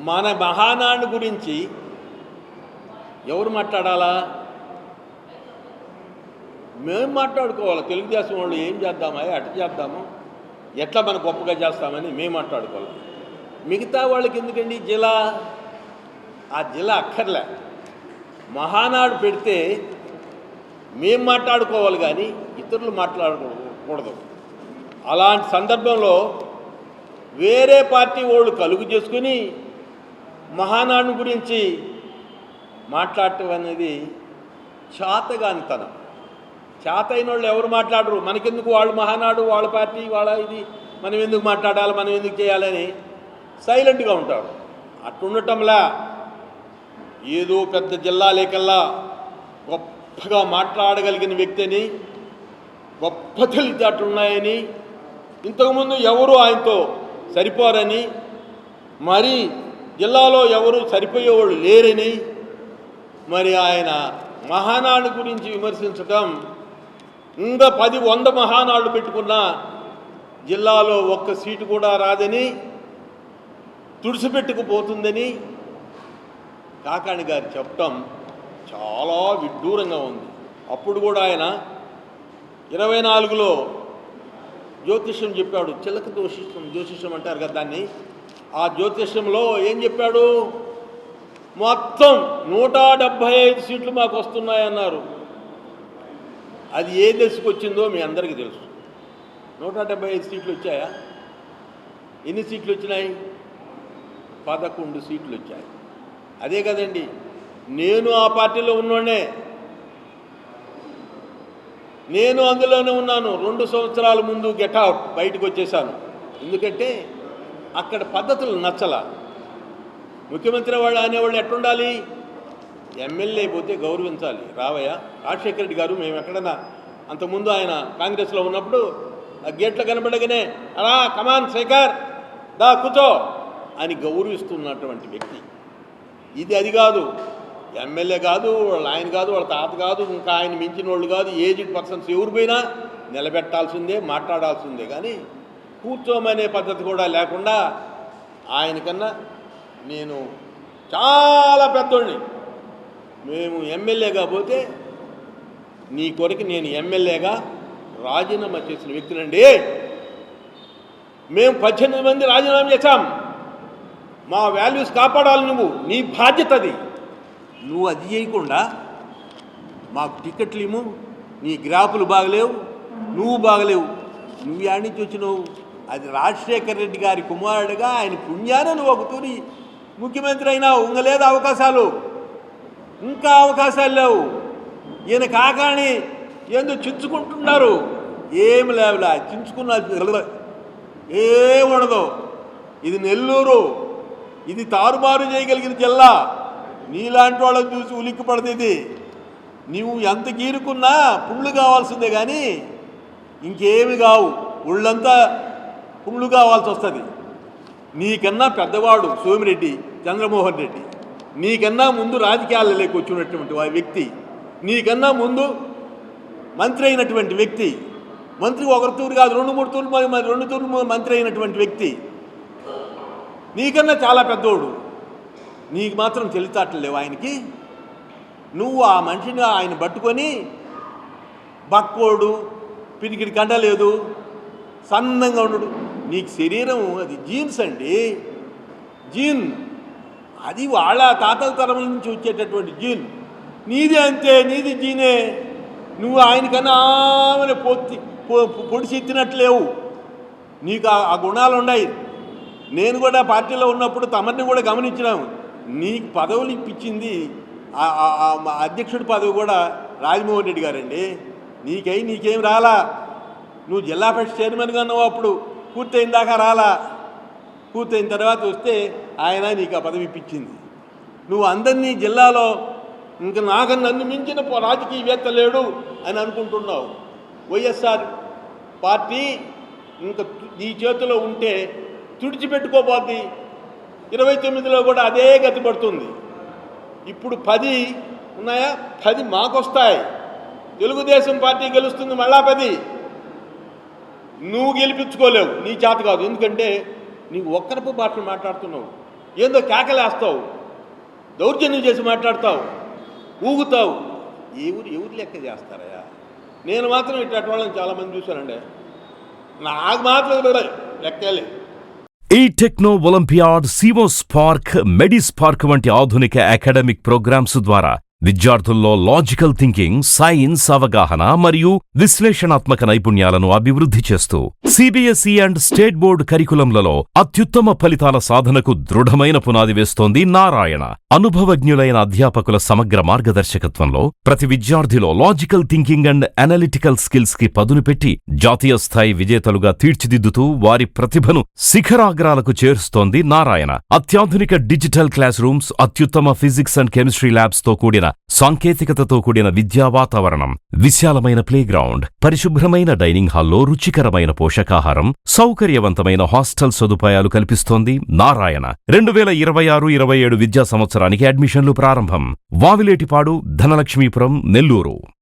మన మహానాడు గురించి ఎవరు మాట్లాడాలా? మేము మాట్లాడుకోవాలి. తెలుగుదేశం వాళ్ళు ఏం చేద్దామా, అటు చేద్దాము, ఎట్లా మనం గొప్పగా చేస్తామని మేము మాట్లాడుకోవాలి. మిగతా వాళ్ళకి ఎందుకండి జిల్లా? ఆ జిల్లా అక్కర్లే. మహానాడు పెడితే మేము మాట్లాడుకోవాలి కానీ ఇతరులు మాట్లాడకూడదు. అలాంటి సందర్భంలో వేరే పార్టీ వాళ్ళు కలుగు చేసుకుని మహానాడు గురించి మాట్లాడటం అనేది చేతగానితనం. చేతైన వాళ్ళు ఎవరు మాట్లాడరు. మనకెందుకు వాళ్ళు మహానాడు, వాళ్ళ పార్టీ, వాళ్ళ ఇది, మనం ఎందుకు మాట్లాడాలి, మనం ఎందుకు చేయాలని సైలెంట్గా ఉంటాడు. అట్టుండటంలా ఏదో పెద్ద జిల్లా లేకల్లా గొప్పగా మాట్లాడగలిగిన వ్యక్తిని, గొప్ప తెలివితేటలున్నాయని, ఇంతకుముందు ఎవరు ఆయనతో సరిపోరని, మరి జిల్లాలో ఎవరు సరిపోయేవాళ్ళు లేరని, మరి ఆయన మహానాడు గురించి విమర్శించటం, ఇంకా 10-100 మహానాడు పెట్టుకున్న జిల్లాలో ఒక్క సీటు కూడా రాదని, తుడిసిపెట్టుకుపోతుందని కాకాణి గారు చెప్పటం చాలా విడ్డూరంగా ఉంది. అప్పుడు కూడా ఆయన 24లో జ్యోతిష్యం చెప్పాడు. చిలక జ్యోతిష్యం అంటారు కదా దాన్ని. ఆ జ్యోతిష్యంలో ఏం చెప్పాడు? మొత్తం 175 సీట్లు మాకు వస్తున్నాయన్నారు. అది ఏ దశకు వచ్చిందో మీ అందరికీ తెలుసు. 175 సీట్లు వచ్చాయా? ఎన్ని సీట్లు వచ్చినాయి? 11 సీట్లు వచ్చాయి. అదే కదండి, నేను ఆ పార్టీలో ఉన్నోనే, నేను అందులోనే ఉన్నాను. 2 సంవత్సరాల ముందు గెట్అవుట్ బయటకు వచ్చేసాను. ఎందుకంటే అక్కడ పద్ధతులు నచ్చల. ముఖ్యమంత్రి వాళ్ళు అనేవాళ్ళు ఎట్టుండాలి? ఎమ్మెల్యే పోతే గౌరవించాలి. రావయ్య, రాజశేఖర రెడ్డి గారు మేము ఎక్కడన్నా అంతకుముందు ఆయన కాంగ్రెస్లో ఉన్నప్పుడు ఆ గేట్లో కనబడగానే అలా కమాన్ శేఖర్ దా కూర్చో అని గౌరవిస్తున్నటువంటి వ్యక్తి. ఇది అది కాదు. ఎమ్మెల్యే కాదు, వాళ్ళ ఆయన కాదు, వాళ్ళ తాత కాదు, ఇంకా ఆయన మించిన వాళ్ళు కాదు, ఏజ్డ్ పర్సన్స్ ఎవరు పోయినా నిలబెట్టాల్సిందే, మాట్లాడాల్సిందే. కానీ కూర్చోమనే పద్ధతి కూడా లేకుండా ఆయనకన్నా నేను చాలా పెద్దోడిని, మేము ఎమ్మెల్యేగా పోతే నీ కొరకు నేను ఎమ్మెల్యేగా రాజీనామా చేసిన వ్యక్తినండి. మేము 18 మంది రాజీనామా చేశాం. మా వాల్యూస్ కాపాడాలి. నువ్వు, నీ బాధ్యత అది. నువ్వు అది చేయకుండా మాకు టికెట్లు ఇవ్వు, నీ గ్రాఫులు బాగలేవు, నువ్వు బాగలేవు. నువ్వు యాడ్ నుంచి వచ్చినావు? అది రాజశేఖర రెడ్డి గారి కుమారుడిగా ఆయన పుణ్యాన నువ్వు ఒక తూరి ముఖ్యమంత్రి అయినావు. ఇంకా లేదు అవకాశాలు, ఇంకా అవకాశాలు లేవు. ఈయన కాకాని ఏందో చించుకుంటున్నారు. ఏమి లేవులా, చించుకున్న ఏముండదు. ఇది నెల్లూరు, ఇది తారుమారు చేయగలిగిన జిల్లా. నీలాంటి వాళ్ళని చూసి ఉలిక్కి పడుతుంది. నీవు ఎంత గీరుకున్నా పుళ్ళు కావాల్సిందే కానీ ఇంకేమి కావు. ఒళ్ళంతా పుళ్ళు కావాల్సి వస్తుంది. నీకన్నా పెద్దవాడు సోమిరెడ్డి చంద్రమోహన్ రెడ్డి, నీకన్నా ముందు రాజకీయాలలోకి వచ్చినటువంటి వ్యక్తి, నీకన్నా ముందు మంత్రి అయినటువంటి వ్యక్తి, మంత్రి ఒకరి తూరు కాదు 2-3 తూర్లు, 2 తూర్లు మంత్రి అయినటువంటి వ్యక్తి, నీకన్నా చాలా పెద్దోడు. నీకు మాత్రం తెలివితేటలు లేవు ఆయనకి. నువ్వు ఆ మనిషిని ఆయన పట్టుకొని బక్కోడు, పిరికిడి కండ లేదు, సన్నంగా ఉండడు. నీకు శరీరం అది జీన్స్ అండి, జీన్. అది వాళ్ళ తాతల తరం నుంచి వచ్చేటటువంటి జీన్. నీది అంతే, నీది జీనే. నువ్వు ఆయనకన్నా ఆమెను పొడిచి ఎత్తినట్లేవు. నీకు ఆ గుణాలు ఉన్నాయి. నేను కూడా పార్టీలో ఉన్నప్పుడు తమరిని కూడా గమనించినాము. నీకు పదవులు ఇప్పించింది అధ్యక్షుడి పదవి కూడా రాజమోహన్ రెడ్డి గారండి. నీకేం రాలా. నువ్వు జిల్లా పరిషత్ చైర్మన్గా ఉన్నావు, అప్పుడు పూర్తయిన దాకా రాలా. పూర్తయిన తర్వాత వస్తే ఆయన నీకు ఆ పదవి ఇప్పించింది. నువ్వు అందరినీ జిల్లాలో ఇంకా నన్ను మించిన రాజకీయవేత్త లేడు అని అనుకుంటున్నావు. వైఎస్ఆర్ పార్టీ ఇంకా నీ చేతిలో ఉంటే తుడిచిపెట్టుకోబోద్ది. 29లో కూడా అదే గతి పడుతుంది. ఇప్పుడు 10 ఉన్నాయా? 10 మాకొస్తాయి. తెలుగుదేశం పార్టీ గెలుస్తుంది, మళ్ళా 10. నువ్వు గెలిపించుకోలేవు, నీ చేత కాదు. ఎందుకంటే నీవు ఒక్కరపు భాష మాట్లాడుతున్నావు. ఏందో కేకలేస్తావు, దౌర్జన్యం చేసి మాట్లాడతావు, ఊగుతావు. ఎవరు లెక్క చేస్తారయ్యా? నేను మాత్రం ఇట్లాంటి వాళ్ళని చాలామంది చూశానండి. నాకు మాత్రం లెక్కలే. ఈ టెక్నో ఒలింపియాడ్, సివో స్పార్క్, మెడిస్పార్క్ వంటి ఆధునిక అకాడమిక్ ప్రోగ్రామ్స్ ద్వారా విద్యార్థుల్లో లాజికల్ థింకింగ్, సైన్స్ అవగాహన మరియు విశ్లేషణాత్మక నైపుణ్యాలను అభివృద్ధి చేస్తూ సిబిఎస్ఈ అండ్ స్టేట్ బోర్డు కరికులంలలో అత్యుత్తమ ఫలితాల సాధనకు దృఢమైన పునాది వేస్తోంది నారాయణ. అనుభవజ్ఞులైన అధ్యాపకుల సమగ్ర మార్గదర్శకత్వంలో ప్రతి విద్యార్థిలో logical thinking and analytical skills కి పదును పెట్టి జాతీయ స్థాయి విజేతలుగా తీర్చిదిద్దుతూ వారి ప్రతిభను శిఖరాగ్రాలకు చేరుస్తోంది నారాయణ. అత్యాధునిక డిజిటల్ క్లాస్ రూమ్స్, అత్యుత్తమ ఫిజిక్స్ అండ్ కెమిస్ట్రీ ల్యాబ్స్ తో కూడిన సాంకేతికతతో కూడిన విద్యా వాతావరణం, విశాలమైన ప్లేగ్రౌండ్, పరిశుభ్రమైన డైనింగ్ హాల్లో రుచికరమైన పోషకాహారం, సౌకర్యవంతమైన హాస్టల్ సదుపాయాలు కల్పిస్తోంది నారాయణ. 2026-27 విద్యా సంవత్సరానికి అడ్మిషన్లు ప్రారంభం. వావిలేటిపాడు, ధనలక్ష్మీపురం, నెల్లూరు.